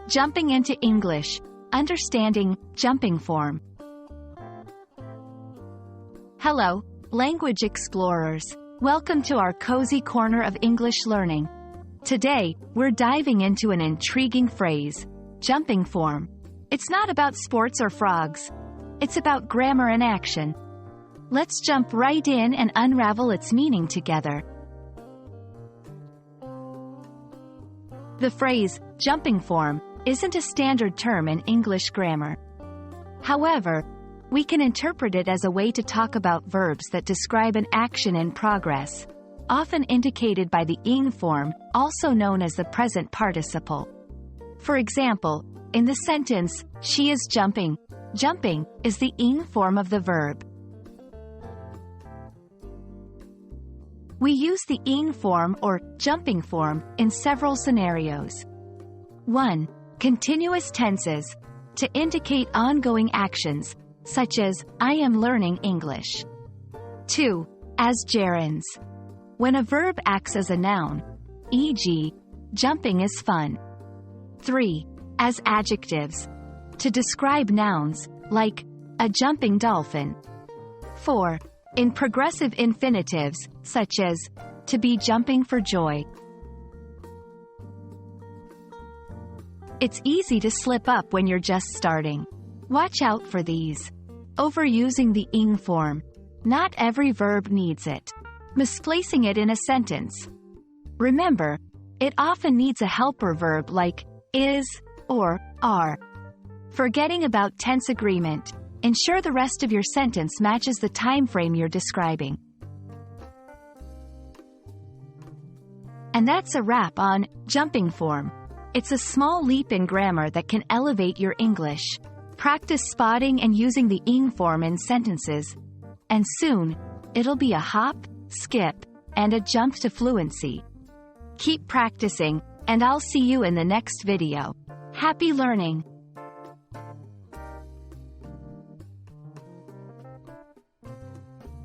Jumping into English. Understanding jumping form. Hello, language explorers. Welcome to our cozy corner of English learning. Today, we're diving into an intriguing phrase, jumping form. It's not about sports or frogs. It's about grammar and action. Let's jump right in and unravel its meaning together. The phrase, jumping form, isn't a standard term in English grammar. However, we can interpret it as a way to talk about verbs that describe an action in progress, often indicated by the ing form, also known as the present participle. For example, in the sentence, she is jumping, jumping is the ing form of the verb. We use the ing form or jumping form in several scenarios. 1. Continuous tenses, to indicate ongoing actions, such as, I am learning English. 2. As gerunds, when a verb acts as a noun, e.g., jumping is fun. 3. As adjectives, to describe nouns, like, a jumping dolphin. 4. In progressive infinitives, such as, to be jumping for joy. It's easy to slip up when you're just starting. Watch out for these. Overusing the ing form. Not every verb needs it. Misplacing it in a sentence. Remember, it often needs a helper verb like is or are. Forgetting about tense agreement. Ensure the rest of your sentence matches the time frame you're describing. And that's a wrap on jumping form. It's a small leap in grammar that can elevate your English. Practice spotting and using the ing form in sentences, and soon, it'll be a hop, skip, and a jump to fluency. Keep practicing, and I'll see you in the next video. Happy learning!